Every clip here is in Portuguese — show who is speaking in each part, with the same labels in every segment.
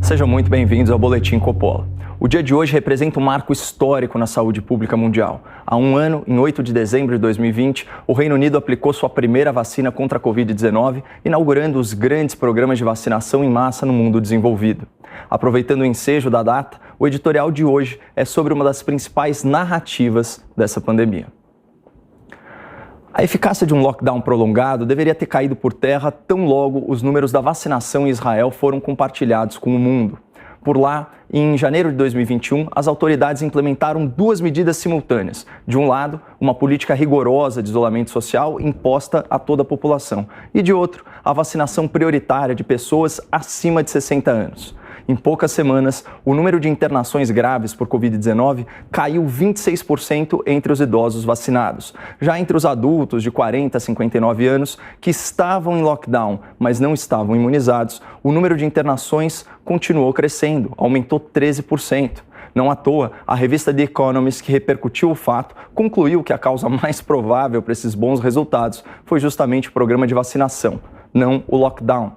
Speaker 1: Sejam muito bem-vindos ao Boletim Coppola. O dia de hoje representa um marco histórico na saúde pública mundial. Há um ano, em 8 de dezembro de 2020, o Reino Unido aplicou sua primeira vacina contra a Covid-19, inaugurando os grandes programas de vacinação em massa no mundo desenvolvido. Aproveitando o ensejo da data, o editorial de hoje é sobre uma das principais narrativas dessa pandemia. A eficácia de um lockdown prolongado deveria ter caído por terra tão logo os números da vacinação em Israel foram compartilhados com o mundo. Por lá, em janeiro de 2021, as autoridades implementaram duas medidas simultâneas. De um lado, uma política rigorosa de isolamento social imposta a toda a população. E de outro, a vacinação prioritária de pessoas acima de 60 anos. Em poucas semanas, o número de internações graves por Covid-19 caiu 26% entre os idosos vacinados. Já entre os adultos de 40 a 59 anos que estavam em lockdown, mas não estavam imunizados, o número de internações continuou crescendo, aumentou 13%. Não à toa, a revista The Economist, que repercutiu o fato, concluiu que a causa mais provável para esses bons resultados foi justamente o programa de vacinação, não o lockdown.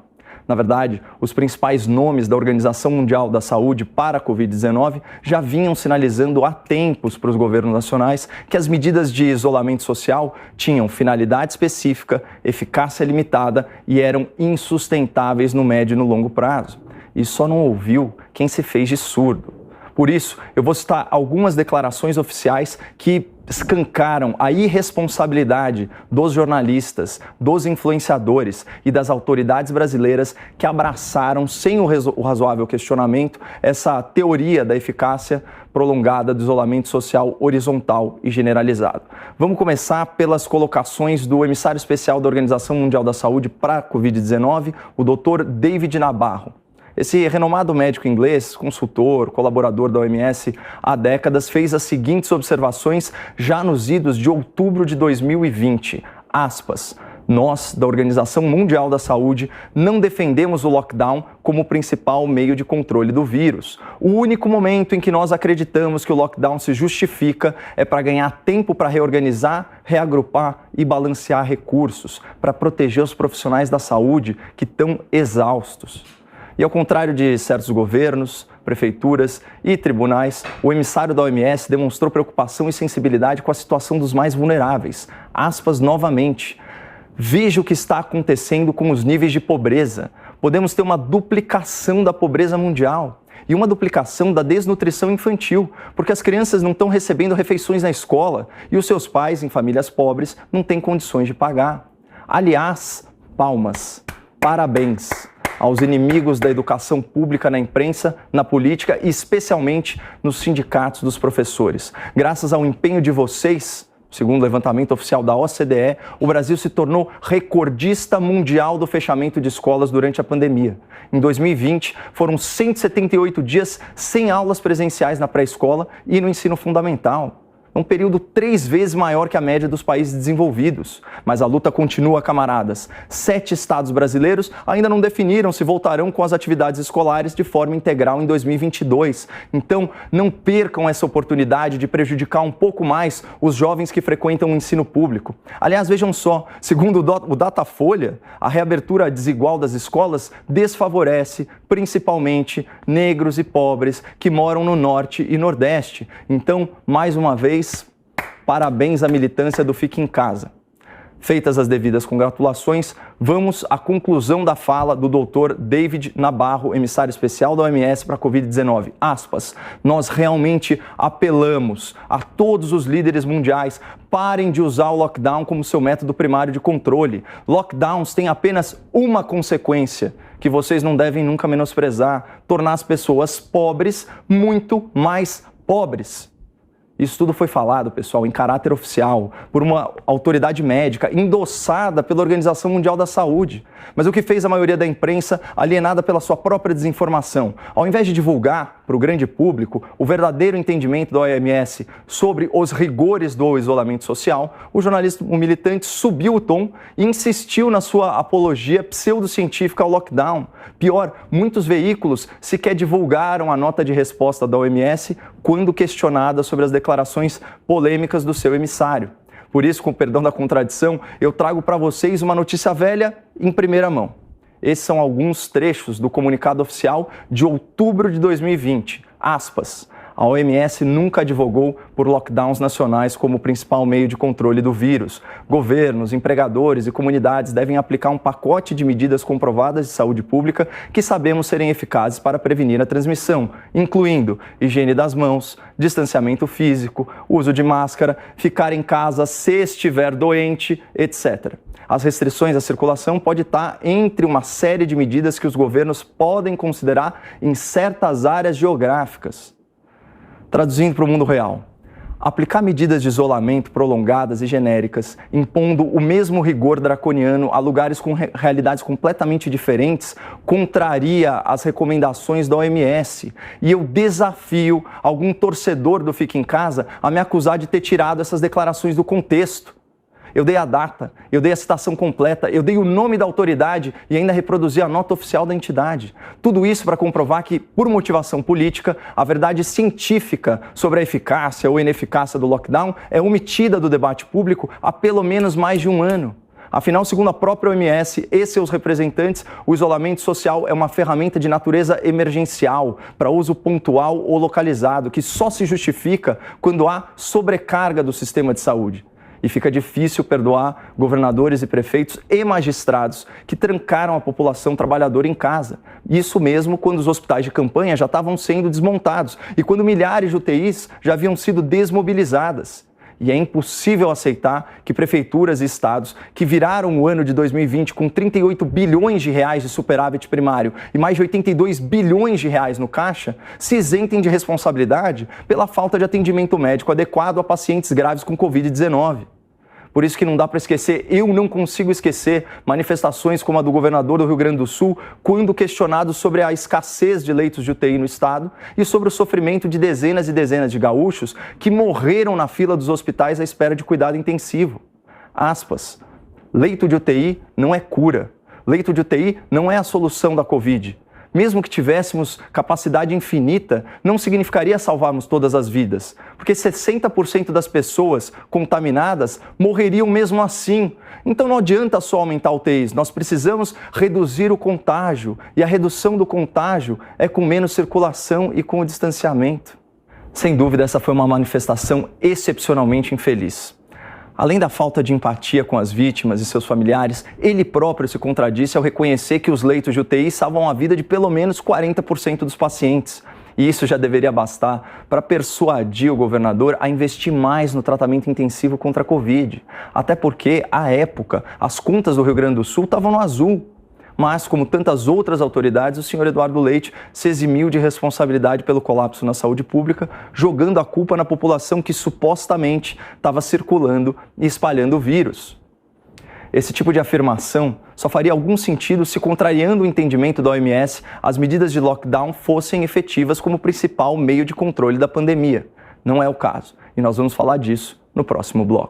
Speaker 1: Na verdade, os principais nomes da Organização Mundial da Saúde para a Covid-19 já vinham sinalizando há tempos para os governos nacionais que as medidas de isolamento social tinham finalidade específica, eficácia limitada e eram insustentáveis no médio e no longo prazo. E só não ouviu quem se fez de surdo. Por isso, eu vou citar algumas declarações oficiais que escancaram a irresponsabilidade dos jornalistas, dos influenciadores e das autoridades brasileiras que abraçaram, sem o razoável questionamento, essa teoria da eficácia prolongada do isolamento social horizontal e generalizado. Vamos começar pelas colocações do emissário especial da Organização Mundial da Saúde para a Covid-19, o Dr. David Nabarro. Esse renomado médico inglês, consultor, colaborador da OMS há décadas, fez as seguintes observações já nos idos de outubro de 2020. Aspas. Nós, da Organização Mundial da Saúde, não defendemos o lockdown como principal meio de controle do vírus. O único momento em que nós acreditamos que o lockdown se justifica é para ganhar tempo para reorganizar, reagrupar e balancear recursos, para proteger os profissionais da saúde que estão exaustos. E ao contrário de certos governos, prefeituras e tribunais, o emissário da OMS demonstrou preocupação e sensibilidade com a situação dos mais vulneráveis. Aspas novamente. Veja o que está acontecendo com os níveis de pobreza. Podemos ter uma duplicação da pobreza mundial e uma duplicação da desnutrição infantil, porque as crianças não estão recebendo refeições na escola e os seus pais, em famílias pobres, não têm condições de pagar. Aliás, palmas, parabéns aos inimigos da educação pública na imprensa, na política e especialmente nos sindicatos dos professores. Graças ao empenho de vocês, segundo o levantamento oficial da OCDE, o Brasil se tornou recordista mundial do fechamento de escolas durante a pandemia. Em 2020, foram 178 dias sem aulas presenciais na pré-escola e no ensino fundamental. Um período 3 vezes maior que a média dos países desenvolvidos. Mas a luta continua, camaradas. 7 estados brasileiros ainda não definiram se voltarão com as atividades escolares de forma integral em 2022. Então, não percam essa oportunidade de prejudicar um pouco mais os jovens que frequentam o ensino público. Aliás, vejam só, segundo o Datafolha, a reabertura desigual das escolas desfavorece principalmente negros e pobres que moram no norte e nordeste. Então, mais uma vez, parabéns à militância do Fique em Casa. Feitas as devidas congratulações, vamos à conclusão da fala do Dr. David Nabarro, emissário especial da OMS para a Covid-19. Aspas, nós realmente apelamos a todos os líderes mundiais, parem de usar o lockdown como seu método primário de controle. Lockdowns têm apenas uma consequência, que vocês não devem nunca menosprezar, tornar as pessoas pobres muito mais pobres. Isso tudo foi falado, pessoal, em caráter oficial, por uma autoridade médica endossada pela Organização Mundial da Saúde. Mas o que fez a maioria da imprensa, alienada pela sua própria desinformação? Ao invés de divulgar para o grande público o verdadeiro entendimento da OMS sobre os rigores do isolamento social, o jornalista, o militante, subiu o tom e insistiu na sua apologia pseudocientífica ao lockdown. Pior, muitos veículos sequer divulgaram a nota de resposta da OMS quando questionada sobre as declarações polêmicas do seu emissário. Por isso, com perdão da contradição, eu trago para vocês uma notícia velha em primeira mão. Esses são alguns trechos do comunicado oficial de outubro de 2020. Aspas. A OMS nunca advogou por lockdowns nacionais como o principal meio de controle do vírus. Governos, empregadores e comunidades devem aplicar um pacote de medidas comprovadas de saúde pública que sabemos serem eficazes para prevenir a transmissão, incluindo higiene das mãos, distanciamento físico, uso de máscara, ficar em casa se estiver doente, etc. As restrições à circulação podem estar entre uma série de medidas que os governos podem considerar em certas áreas geográficas. Traduzindo para o mundo real, aplicar medidas de isolamento prolongadas e genéricas, impondo o mesmo rigor draconiano a lugares com realidades completamente diferentes, contraria as recomendações da OMS. E eu desafio algum torcedor do Fica em Casa a me acusar de ter tirado essas declarações do contexto. Eu dei a data, eu dei a citação completa, eu dei o nome da autoridade e ainda reproduzi a nota oficial da entidade. Tudo isso para comprovar que, por motivação política, a verdade científica sobre a eficácia ou ineficácia do lockdown é omitida do debate público há pelo menos mais de um ano. Afinal, segundo a própria OMS e seus representantes, o isolamento social é uma ferramenta de natureza emergencial, para uso pontual ou localizado, que só se justifica quando há sobrecarga do sistema de saúde. E fica difícil perdoar governadores e prefeitos e magistrados que trancaram a população trabalhadora em casa. Isso mesmo quando os hospitais de campanha já estavam sendo desmontados e quando milhares de UTIs já haviam sido desmobilizadas. E é impossível aceitar que prefeituras e estados que viraram o ano de 2020 com 38 bilhões de reais de superávit primário e mais de 82 bilhões de reais no caixa se isentem de responsabilidade pela falta de atendimento médico adequado a pacientes graves com Covid-19. Por isso que não dá para esquecer, eu não consigo esquecer manifestações como a do governador do Rio Grande do Sul, quando questionado sobre a escassez de leitos de UTI no estado e sobre o sofrimento de dezenas e dezenas de gaúchos que morreram na fila dos hospitais à espera de cuidado intensivo. Aspas. Leito de UTI não é cura. Leito de UTI não é a solução da Covid. Mesmo que tivéssemos capacidade infinita, não significaria salvarmos todas as vidas, porque 60% das pessoas contaminadas morreriam mesmo assim. Então não adianta só aumentar UTIs, nós precisamos reduzir o contágio, e a redução do contágio é com menos circulação e com o distanciamento. Sem dúvida, essa foi uma manifestação excepcionalmente infeliz. Além da falta de empatia com as vítimas e seus familiares, ele próprio se contradisse ao reconhecer que os leitos de UTI salvam a vida de pelo menos 40% dos pacientes. E isso já deveria bastar para persuadir o governador a investir mais no tratamento intensivo contra a Covid. Até porque, à época, as contas do Rio Grande do Sul estavam no azul. Mas, como tantas outras autoridades, o senhor Eduardo Leite se eximiu de responsabilidade pelo colapso na saúde pública, jogando a culpa na população que supostamente estava circulando e espalhando o vírus. Esse tipo de afirmação só faria algum sentido se, contrariando o entendimento da OMS, as medidas de lockdown fossem efetivas como principal meio de controle da pandemia. Não é o caso, e nós vamos falar disso no próximo bloco.